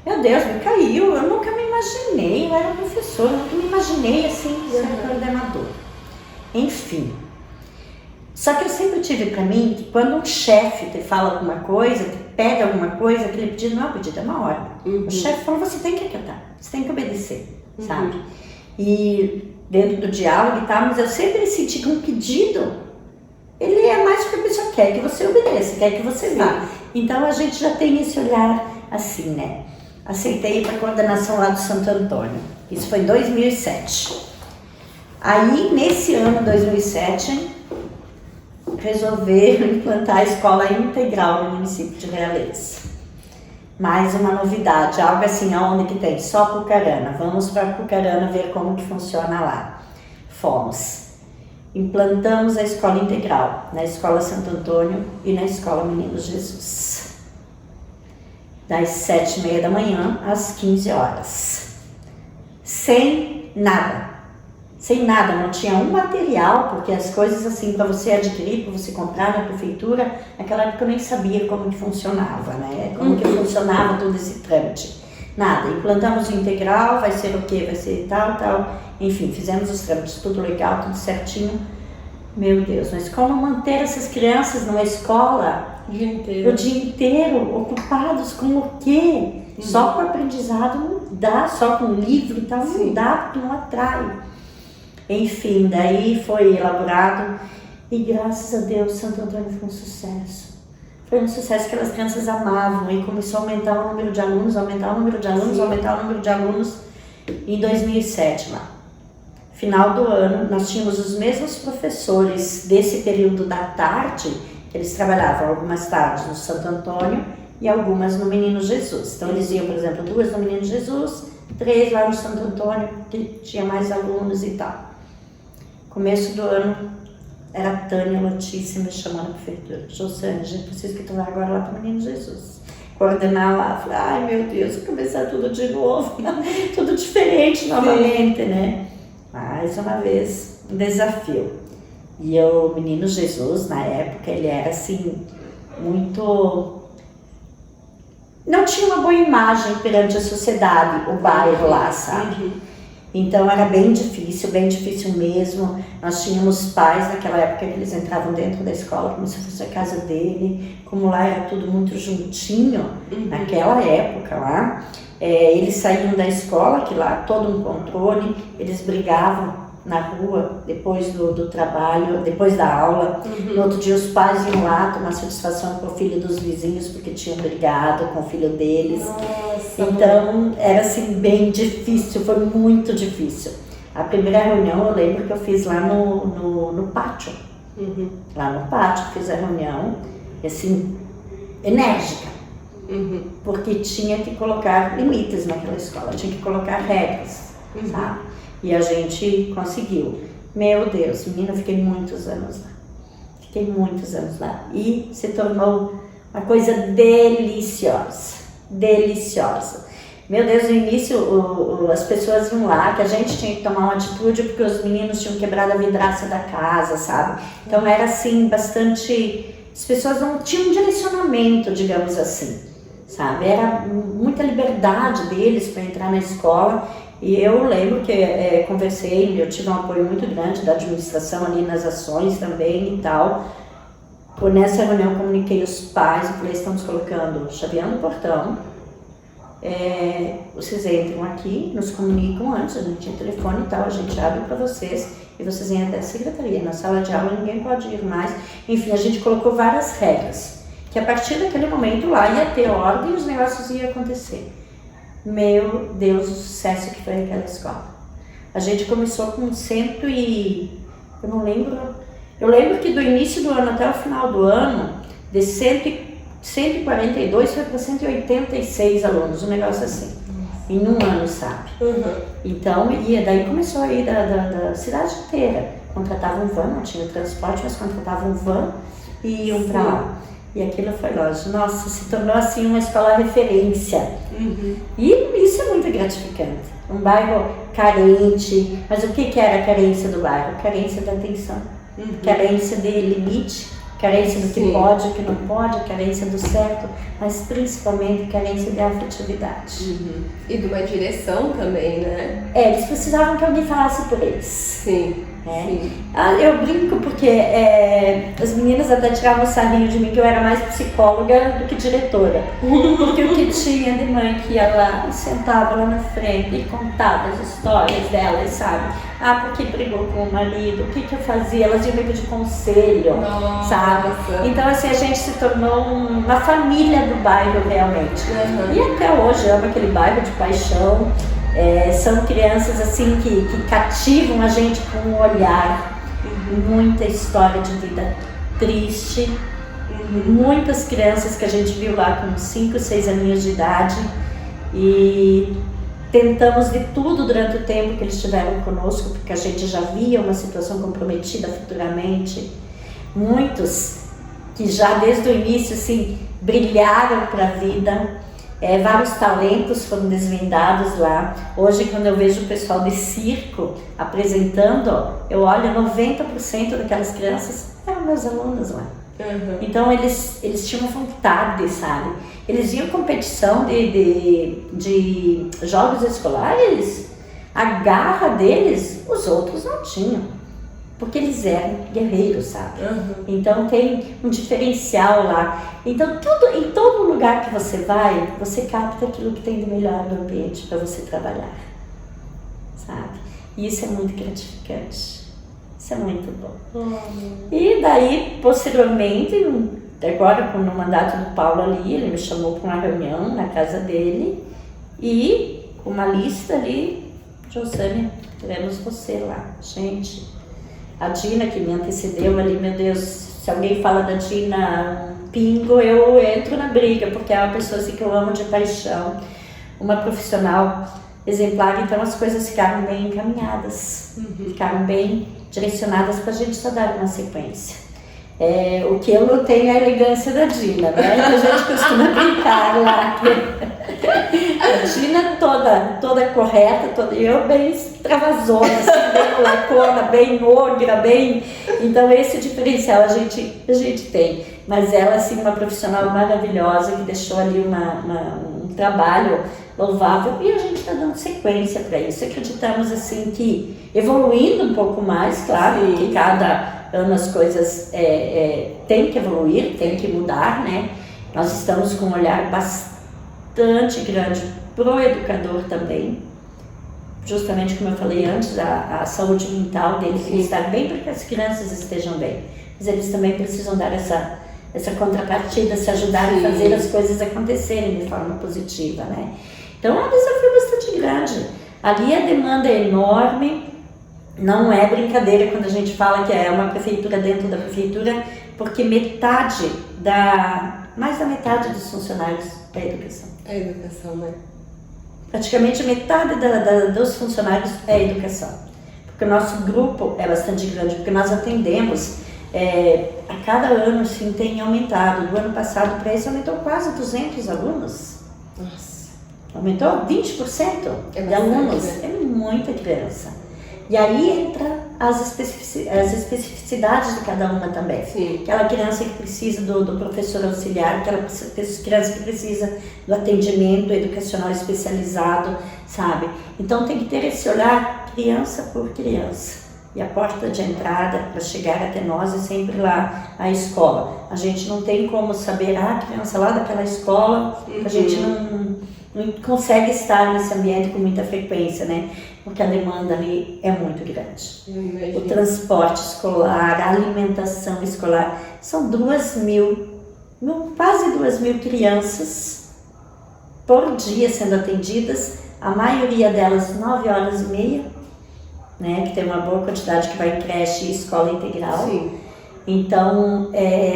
Meu Deus, me caiu, eu nunca me imaginei, eu era professora, eu nunca me imaginei assim, ser coordenadora. Enfim. Só que eu sempre tive para mim que quando um chefe te fala alguma coisa, te pede alguma coisa, aquele pedido não é um pedido, é uma ordem. O chefe fala, você tem que acatar, você tem que obedecer, sabe? E dentro do diálogo e tal, mas eu sempre senti que um pedido, ele é mais porque a pessoa quer que você obedeça, quer que você vá. Então a gente já tem esse olhar assim, né? Aceitei para a coordenação lá do Santo Antônio. Isso foi em 2007. Aí, nesse ano, 2007, resolveram implantar a escola integral no município de Realeza. Mais uma novidade, algo assim, onde que tem só Pucarana. Vamos para Pucarana ver como que funciona lá. Fomos. Implantamos a escola integral na Escola Santo Antônio e na Escola Menino Jesus. Das 7h30 da manhã às 15 horas. Sem nada, não tinha um material, porque as coisas assim para você adquirir, para você comprar na prefeitura, naquela época eu nem sabia como que funcionava, né? Como que funcionava todo esse trâmite. Nada, implantamos o integral, vai ser o quê? Vai ser tal, tal. Enfim, fizemos os trâmites, tudo legal, tudo certinho. Meu Deus, mas como manter essas crianças numa escola O dia inteiro. o dia inteiro, ocupados com o quê? Só com aprendizado não dá, só com livro e tal não dá, porque não atrai. Enfim, daí foi elaborado e graças a Deus Santo Antônio foi um sucesso. Foi um sucesso que as crianças amavam e começou a aumentar o número de alunos, aumentar o número de alunos, aumentar o número de alunos. Em 2007 lá, final do ano, nós tínhamos os mesmos professores desse período da tarde, que eles trabalhavam algumas tardes no Santo Antônio e algumas no Menino Jesus. Então eles iam, por exemplo, 2 no Menino Jesus, 3 lá no Santo Antônio, que tinha mais alunos e tal. Começo do ano, era a Tânia Lotícia me chamando para a prefeitura. Josane, a gente precisa que tu vá agora lá para o Menino Jesus. Coordenar lá, falei, ai meu Deus, vou começar tudo de novo, tudo diferente novamente, né? Mais uma vez, um desafio. E o Menino Jesus, na época, ele era assim, muito... Não tinha uma boa imagem perante a sociedade, o bairro lá, sabe? Então era bem difícil mesmo. Nós tínhamos pais naquela época que eles entravam dentro da escola como se fosse a casa dele, como lá era tudo muito juntinho, naquela época lá. Eles saíam da escola, que lá todo um controle, eles brigavam na rua depois do trabalho, depois da aula. No outro dia os pais iam lá tomar satisfação com o filho dos vizinhos porque tinham brigado com o filho deles. Nossa, então era assim bem difícil, foi muito difícil. A primeira reunião eu lembro que eu fiz lá no pátio. Lá no pátio fiz a reunião, assim, enérgica. Porque tinha que colocar limites naquela escola, tinha que colocar regras, sabe? E a gente conseguiu. Meu Deus, menina, eu fiquei muitos anos lá. Fiquei muitos anos lá. E se tornou uma coisa deliciosa. Deliciosa. Meu Deus, no início as pessoas iam lá, que a gente tinha que tomar uma atitude porque os meninos tinham quebrado a vidraça da casa, sabe? Então era assim, bastante... As pessoas não tinham um direcionamento, digamos assim, sabe? Era muita liberdade deles para entrar na escola. E eu lembro que conversei, eu tive um apoio muito grande da administração ali nas ações também e tal. Nessa reunião eu comuniquei os pais, eu falei, estamos colocando chaveando no portão, vocês entram aqui, nos comunicam antes, a gente tinha telefone e tal, a gente abre para vocês e vocês vêm até a secretaria, na sala de aula ninguém pode ir mais. Enfim, a gente colocou várias regras, que a partir daquele momento lá ia ter ordem e os negócios iam acontecer. Meu Deus, o sucesso que foi aquela escola. A gente começou com eu lembro que do início do ano até o final do ano, de 142 foi para 186 alunos, um negócio assim, em um ano, sabe? Então, daí começou a ir da cidade inteira. Contratavam van, não tinha transporte, mas contratavam van e iam para lá. E aquilo foi lógico, nossa, se tornou assim uma escola referência. E isso é muito gratificante. Um bairro carente, mas o que era a carência do bairro? Carência da atenção, carência de limite, carência do que pode, o que não pode, carência do certo, mas principalmente carência de afetividade. E de uma direção também, né? Eles precisavam que alguém falasse por eles. Sim. Eu brinco porque as meninas até tiravam sarrinho de mim que eu era mais psicóloga do que diretora. Porque o que tinha de mãe que ia lá e sentava lá na frente e contava as histórias delas, sabe? Porque brigou com o marido, o que eu fazia? Elas iam me pedir conselho, sabe? Então assim, a gente se tornou uma família do bairro realmente. E até hoje eu amo aquele bairro de paixão. São crianças assim que cativam a gente com um olhar. Muita história de vida triste, muitas crianças que a gente viu lá com 5, 6 aninhos de idade e tentamos de tudo durante o tempo que eles estiveram conosco, porque a gente já via uma situação comprometida futuramente. Muitos que já desde o início assim, brilharam para a vida. Vários talentos foram desvendados lá. Hoje, quando eu vejo o pessoal de circo apresentando, eu olho 90% daquelas crianças eram meus alunos lá. Então eles tinham vontade, sabe? Eles iam competição de jogos escolares, a garra deles os outros não tinham, porque eles eram guerreiros, sabe? Então tem um diferencial lá. Então em todo lugar que você vai, você capta aquilo que tem de melhor no ambiente para você trabalhar, sabe? E isso é muito gratificante. Isso é muito bom. E daí, posteriormente, agora no mandato do Paulo ali, ele me chamou para uma reunião na casa dele e uma lista ali, Josânia, queremos você lá. Gente, a Dina que me antecedeu ali, meu Deus, se alguém fala da Dina Pingo, eu entro na briga, porque é uma pessoa assim, que eu amo de paixão, uma profissional exemplar, então as coisas ficaram bem encaminhadas, ficaram bem direcionadas para a gente só dar uma sequência. O que eu não tenho é a elegância da Dina, né? A gente costuma brincar lá. A Dina toda correta, eu bem extravasona, assim, bem lacona, bem ogra, bem... Então esse diferencial a gente tem. Mas ela, assim, uma profissional maravilhosa que deixou ali um trabalho louvável e a gente está dando sequência para isso. Acreditamos assim que evoluindo um pouco mais, claro, que cada ano as coisas têm que evoluir, têm que mudar, né? Nós estamos com um olhar bastante grande pro educador também, justamente como eu falei antes, a saúde mental deles tem que estar bem para que as crianças estejam bem, mas eles também precisam dar essa contrapartida, se ajudar a fazer as coisas acontecerem de forma positiva, né? Então é um desafio bastante grande. Ali a demanda é enorme, não é brincadeira quando a gente fala que é uma prefeitura dentro da prefeitura, porque mais da metade dos funcionários é a educação. É a educação, né? Praticamente metade dos funcionários é a educação. Porque o nosso grupo é bastante grande, porque nós atendemos, a cada ano assim, tem aumentado. Do ano passado para esse aumentou quase 200 alunos. Nossa. Aumentou 20% de alunos, né? É muita criança. E aí entra as especificidades de cada uma também. Sim. Aquela criança que precisa do professor auxiliar, aquela criança que precisa do atendimento educacional especializado, sabe? Então tem que ter esse olhar criança por criança. E a porta de entrada para chegar até nós é sempre lá a escola. A gente não tem como saber, a criança lá daquela escola, a gente não consegue estar nesse ambiente com muita frequência, né? Porque a demanda ali é muito grande. O transporte escolar, a alimentação escolar, são quase 2.000 crianças por dia sendo atendidas, a maioria delas 9h30, né? Que tem uma boa quantidade que vai em creche e escola integral. Sim. Então,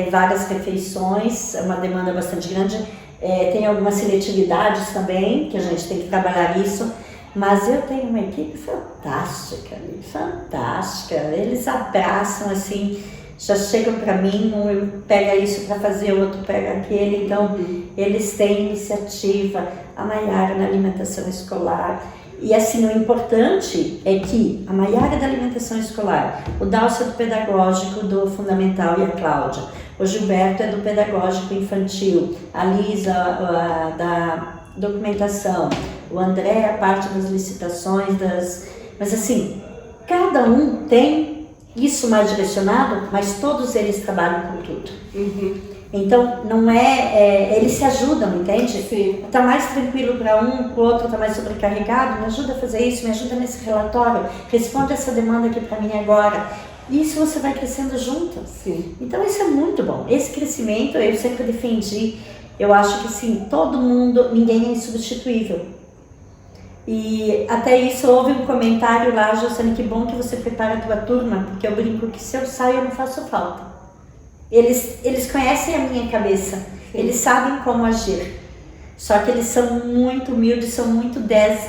várias refeições, é uma demanda bastante grande. Tem algumas seletividades também, que a gente tem que trabalhar isso, mas eu tenho uma equipe fantástica, fantástica. Eles abraçam assim, já chegam para mim, um pega isso para fazer, o outro pega aquele, então eles têm iniciativa, a Maiara na alimentação escolar. E assim, o importante é que a Maiara da alimentação escolar, o Dálcio do pedagógico do fundamental e a Cláudia, o Gilberto é do pedagógico infantil, a Lisa da documentação, o André a parte das licitações, mas assim, cada um tem isso mais direcionado, mas todos eles trabalham com tudo. Então, não eles se ajudam, entende? Sim. Tá mais tranquilo para um, pro outro tá mais sobrecarregado, me ajuda a fazer isso, me ajuda nesse relatório, responde essa demanda aqui para mim agora. Isso você vai crescendo junto. Sim. Então isso é muito bom. Esse crescimento eu sempre defendi. Eu acho que sim, todo mundo, ninguém é insubstituível. E até isso houve um comentário lá, Josane, que bom que você prepara a tua turma, porque eu brinco que se eu saio eu não faço falta. Eles conhecem a minha cabeça, eles sabem como agir. Só que eles são muito humildes, são muito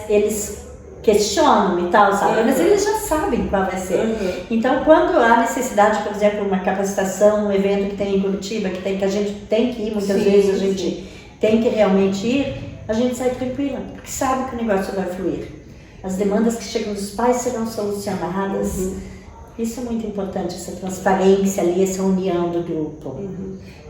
eles questionam e tal, sabe? Mas eles já sabem qual vai ser. Então, quando há necessidade, por exemplo, uma capacitação, um evento que tem em Curitiba, que a gente tem que ir, muitas vezes a gente tem que realmente ir, a gente sai tranquila, porque sabe que o negócio vai fluir. As demandas que chegam dos pais serão solucionadas. Isso é muito importante, essa transparência ali, essa união do grupo.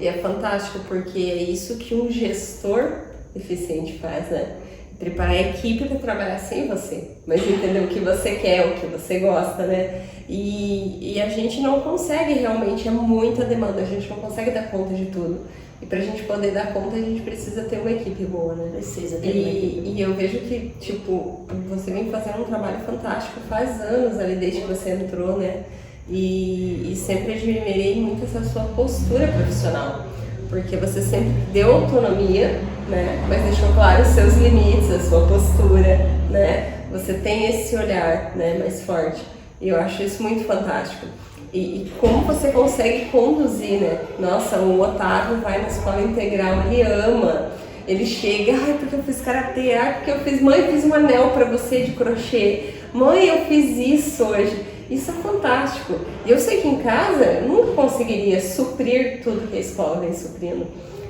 E é fantástico porque é isso que um gestor eficiente faz, né? Preparar a equipe para trabalhar sem você, mas entender o que você quer, o que você gosta, né? E a gente não consegue realmente, é muita demanda, a gente não consegue dar conta de tudo. E pra gente poder dar conta, a gente precisa ter uma equipe boa, né? Precisa ter uma equipe boa. E eu vejo que, tipo, você vem fazendo um trabalho fantástico faz anos ali, desde que você entrou, né? E sempre admirei muito essa sua postura profissional, porque você sempre deu autonomia, né? Mas deixou claro os seus limites, a sua postura, né? Você tem esse olhar, né, mais forte. E eu acho isso muito fantástico. E como você consegue conduzir, né? Nossa, o Otávio vai na escola integral, ele ama. Ele chega, ai, porque eu fiz karatê, ai, porque eu fiz, mãe, eu fiz um anel pra você de crochê. Mãe, eu fiz isso hoje. Isso é fantástico. E eu sei que em casa eu nunca conseguiria suprir tudo que a escola vem suprindo.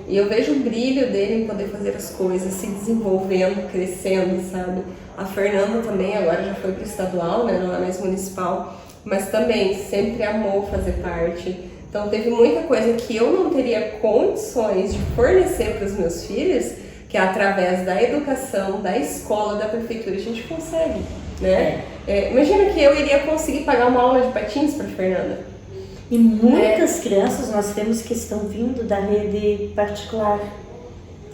E eu vejo o brilho dele em poder fazer as coisas, se desenvolvendo, crescendo, sabe? A Fernanda também agora já foi pro estadual, né? Não é mais municipal. Mas também sempre amou fazer parte. Então teve muita coisa que eu não teria condições de fornecer para os meus filhos, que através da educação, da escola, da prefeitura, a gente consegue, né? Imagina que eu iria conseguir pagar uma aula de patins para Fernanda. E muitas crianças nós temos que estão vindo da rede particular,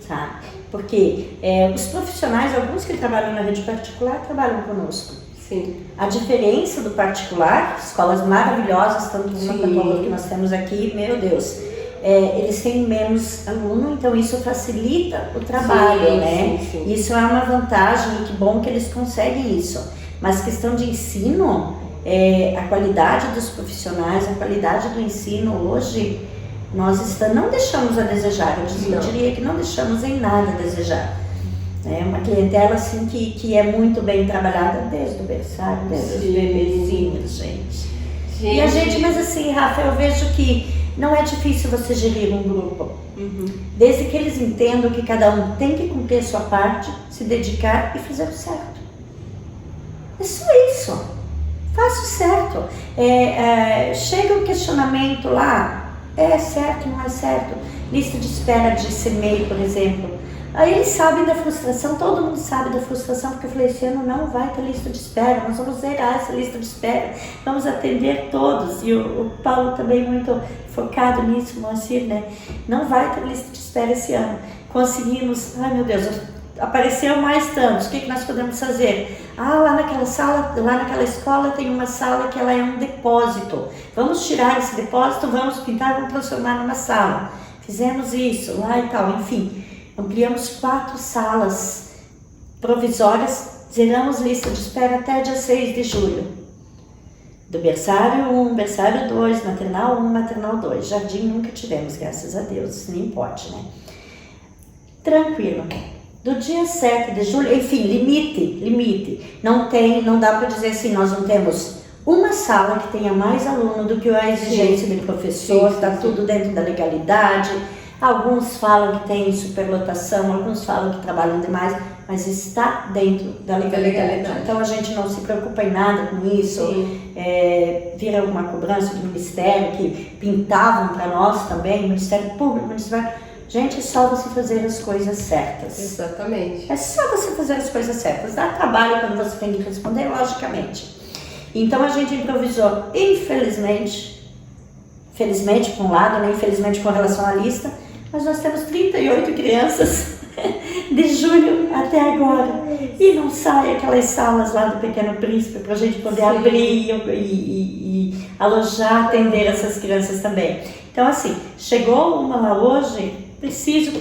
sabe? Porque os profissionais, alguns que trabalham na rede particular, trabalham conosco. Sim. A diferença do particular, escolas maravilhosas, tanto uma quanto a outra que nós temos aqui, meu Deus, eles têm menos aluno, então isso facilita o trabalho, né? Sim. Isso é uma vantagem, e que bom que eles conseguem isso. Mas questão de ensino, a qualidade dos profissionais, a qualidade do ensino hoje, nós não deixamos a desejar, eu diria que não deixamos em nada a desejar. É uma clientela assim que é muito bem trabalhada desde o berçário, desde os bebezinhos, gente. E a gente, mas assim, Rafa, eu vejo que não é difícil você gerir um grupo. Desde que eles entendam que cada um tem que cumprir a sua parte, se dedicar e fazer o certo. É só isso. Faça o certo. Chega um questionamento lá, é certo, não é certo? Lista de espera de CMEI, por exemplo. Aí eles sabem da frustração, todo mundo sabe da frustração, porque eu falei, esse ano não vai ter lista de espera, nós vamos zerar essa lista de espera, vamos atender todos. E o Paulo também muito focado nisso, o Moacir, né? Não vai ter lista de espera esse ano. Conseguimos, ai meu Deus, apareceu mais tantos, o que nós podemos fazer? Lá naquela sala, lá naquela escola tem uma sala que ela é um depósito. Vamos tirar esse depósito, vamos pintar, vamos transformar numa sala. Fizemos isso lá e tal, enfim. Ampliamos 4 salas provisórias, zeramos lista de espera até dia 6 de julho. Do berçário 1, berçário 2, maternal 1, maternal 2. Jardim nunca tivemos, graças a Deus, nem pode, né? Tranquilo. Do dia 7 de julho, enfim, limite. Não dá para dizer assim, nós não temos uma sala que tenha mais aluno do que a exigência do professor, está tudo dentro da legalidade. Alguns falam que tem superlotação, alguns falam que trabalham demais, mas está dentro da legalidade. Então a gente não se preocupa em nada com isso. Vira alguma cobrança do Ministério, que pintavam para nós também, Ministério Público, Ministério... Gente, é só você fazer as coisas certas. Exatamente. É só você fazer as coisas certas. Dá trabalho quando você tem que responder, logicamente. Então a gente improvisou, felizmente por um lado, né? Infelizmente com relação à lista, mas nós temos 38 crianças de julho até agora. E não sai aquelas salas lá do Pequeno Príncipe para a gente poder abrir e alojar, atender essas crianças também. Então assim, chegou uma lá hoje, preciso,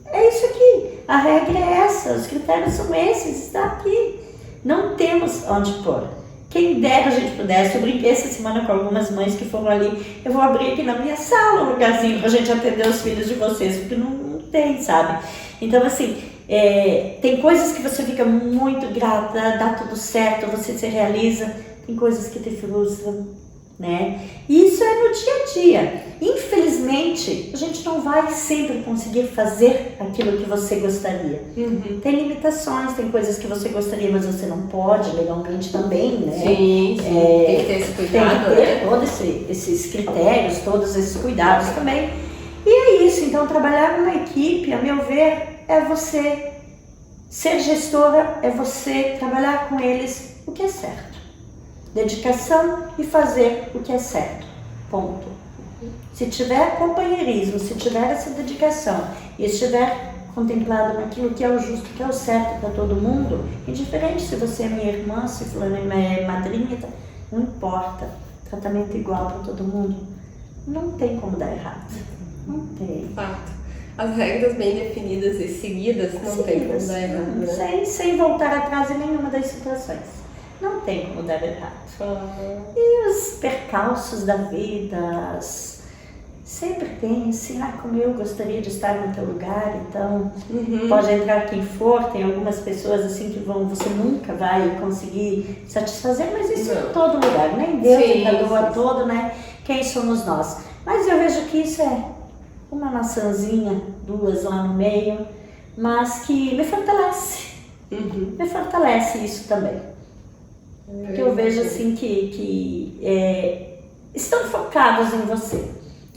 é isso aqui, a regra é essa, os critérios são esses, está aqui. Não temos onde pôr. Quem dera a gente pudesse, eu brinquei essa semana com algumas mães que foram ali, eu vou abrir aqui na minha sala um lugarzinho pra gente atender os filhos de vocês, porque não tem, sabe? Então assim, tem coisas que você fica muito grata, dá tudo certo, você se realiza, tem coisas que te frustram, né? E isso é no dia a dia. Infelizmente, a gente não vai sempre conseguir fazer aquilo que você gostaria. Tem limitações, tem coisas que você gostaria, mas você não pode, legalmente também, né? Sim, tem que ter esse cuidado, tem que ter todos esses critérios, todos esses cuidados também. E é isso, então trabalhar numa equipe, a meu ver, é você ser gestora, é você trabalhar com eles o que é certo. Dedicação e fazer o que é certo. Ponto. Se tiver companheirismo, se tiver essa dedicação e estiver contemplado naquilo que é o justo, que é o certo para todo mundo, indiferente se você é minha irmã, se fulano é madrinha, não importa. Tratamento igual para todo mundo. Não tem como dar errado. Não tem. Fato. As regras bem definidas e seguidas não tem como dar errado, né? Sem voltar atrás em nenhuma das situações. Não tem como dar errado. E os percalços da vida, sempre tem assim, como eu gostaria de estar no teu lugar, então pode entrar quem for, tem algumas pessoas assim que você nunca vai conseguir satisfazer, mas isso em todo lugar, nem Deus encarou a todo, né? Quem somos nós? Mas eu vejo que isso é uma maçãzinha, duas lá no meio, mas que me fortalece. Me fortalece isso também. Porque eu vejo assim que estão focados em você.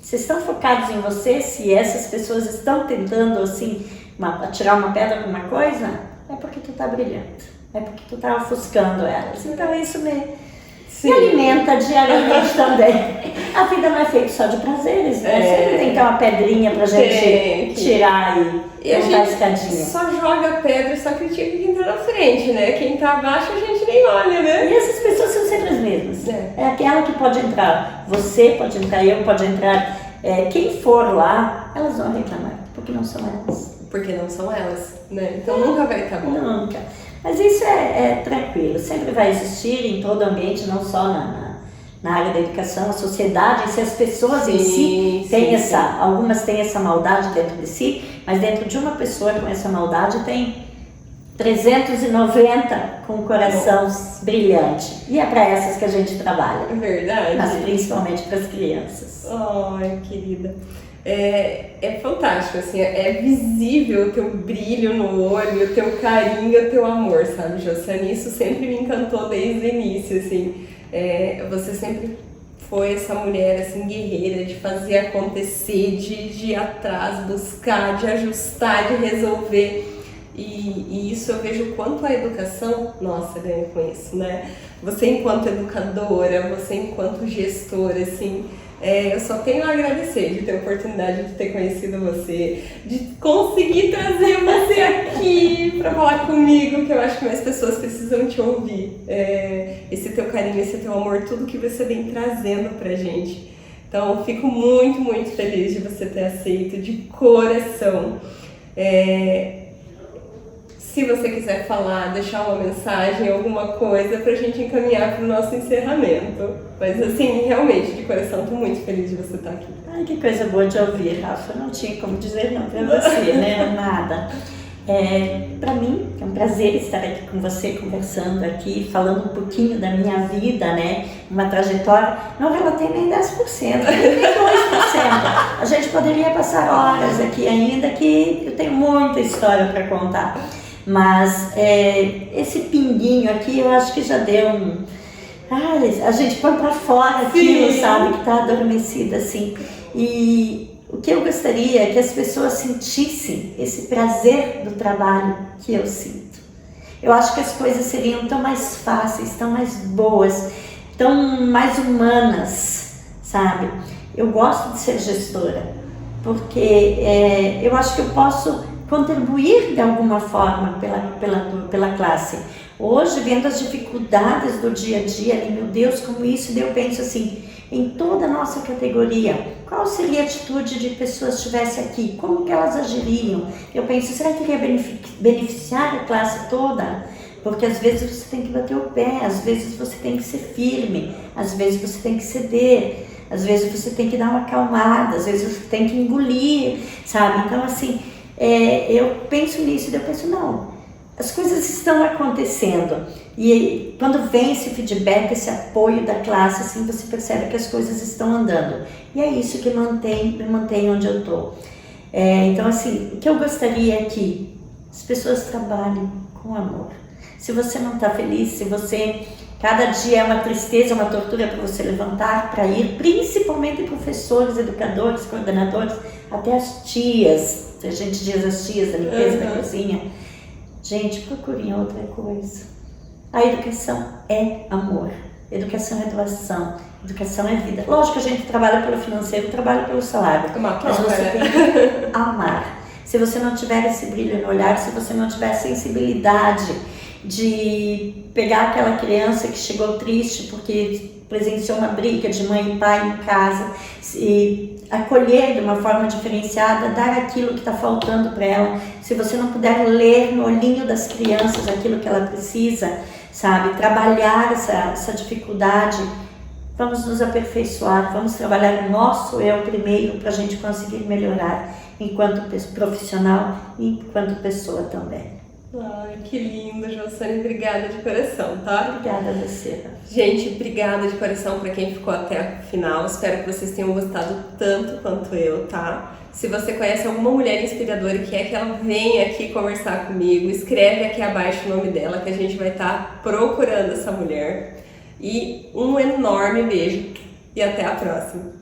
Se estão focados em você, se essas pessoas estão tentando assim, atirar uma pedra com uma coisa, é porque tu tá brilhando. É porque tu tá ofuscando elas. Então isso me alimenta diariamente também. A vida não é feita só de prazeres, né? Sempre tem que ter uma pedrinha pra gente tirar e montar a escadinha. Só joga pedra e só critica quem tá na frente, né? Quem tá abaixo a gente nem olha, né? E essas pessoas são sempre as mesmas. É aquela que pode entrar, você pode entrar, eu pode entrar, quem for lá, elas vão reclamar, porque não são elas. Porque não são elas, né? Então nunca vai estar bom. Nunca. Mas isso é tranquilo, sempre vai existir em todo ambiente, não só na área da educação, a sociedade, se as pessoas em si têm algumas têm essa maldade dentro de si, mas dentro de uma pessoa com essa maldade tem 390 com o coração brilhante. E é para essas que a gente trabalha. É verdade. Mas principalmente para as crianças. Ai, querida. É fantástico, assim, é visível o teu brilho no olho, o teu carinho, o teu amor, sabe, Josiane? Isso sempre me encantou desde o início, assim. Você sempre foi essa mulher, assim, guerreira, de fazer acontecer, de ir atrás, buscar, de ajustar, de resolver. E isso eu vejo o quanto a educação, nossa, ganha com isso, né? Você enquanto educadora, você enquanto gestora, assim... eu só tenho a agradecer de ter a oportunidade de ter conhecido você, de conseguir trazer você aqui para falar comigo, que eu acho que mais pessoas precisam te ouvir. Esse teu carinho, esse teu amor, tudo que você vem trazendo pra gente. Então, fico muito, muito feliz de você ter aceito, de coração. Se você quiser falar, deixar uma mensagem, alguma coisa pra gente encaminhar pro nosso encerramento. Mas assim, realmente, de coração, estou muito feliz de você estar aqui. Ai, que coisa boa de ouvir, Rafa. Não tinha como dizer não pra você, né? Nada. Pra mim, é um prazer estar aqui com você, conversando aqui, falando um pouquinho da minha vida, né? Uma trajetória. Não relatei nem 10%, nem 2%. A gente poderia passar horas aqui ainda, que eu tenho muita história para contar. Mas esse pinguinho aqui, eu acho que já deu a gente põe pra fora aquilo, sabe, que tá adormecido assim. E o que eu gostaria é que as pessoas sentissem esse prazer do trabalho que eu sinto. Eu acho que as coisas seriam tão mais fáceis, tão mais boas, tão mais humanas, sabe? Eu gosto de ser gestora, porque eu acho que eu posso contribuir de alguma forma pela classe. Hoje, vendo as dificuldades do dia a dia, meu Deus, como isso, eu penso assim, em toda a nossa categoria, qual seria a atitude de pessoas que estivessem aqui? Como que elas agiriam? Eu penso, será que iria beneficiar a classe toda? Porque às vezes você tem que bater o pé, às vezes você tem que ser firme, às vezes você tem que ceder, às vezes você tem que dar uma acalmada, às vezes você tem que engolir, sabe? Então assim, eu penso nisso e eu penso, não, as coisas estão acontecendo. E quando vem esse feedback, esse apoio da classe, assim, você percebe que as coisas estão andando. E é isso que me mantém onde eu estou. Então, assim, o que eu gostaria é que as pessoas trabalhem com amor. Se você não está feliz, se você... Cada dia é uma tristeza, uma tortura para você levantar, para ir, principalmente professores, educadores, coordenadores, até as tias. A gente diz as tias da limpeza da cozinha. Gente, procurem outra coisa. A educação é amor. Educação é doação. Educação é vida. Lógico que a gente trabalha pelo financeiro, trabalha pelo salário. Mas você tem que amar. Se você não tiver esse brilho no olhar, se você não tiver sensibilidade de pegar aquela criança que chegou triste porque presenciou uma briga de mãe e pai em casa e acolher de uma forma diferenciada, dar aquilo que está faltando para ela. Se você não puder ler no olhinho das crianças aquilo que ela precisa, sabe, trabalhar essa dificuldade, vamos nos aperfeiçoar, vamos trabalhar o nosso eu primeiro para a gente conseguir melhorar enquanto profissional e enquanto pessoa também. Ai, que lindo, Jossane. Obrigada de coração, tá? Obrigada a você. Gente, obrigada de coração para quem ficou até o final. Espero que vocês tenham gostado tanto quanto eu, tá? Se você conhece alguma mulher inspiradora e quer que ela venha aqui conversar comigo, escreve aqui abaixo o nome dela que a gente vai estar procurando essa mulher. E um enorme beijo e até a próxima.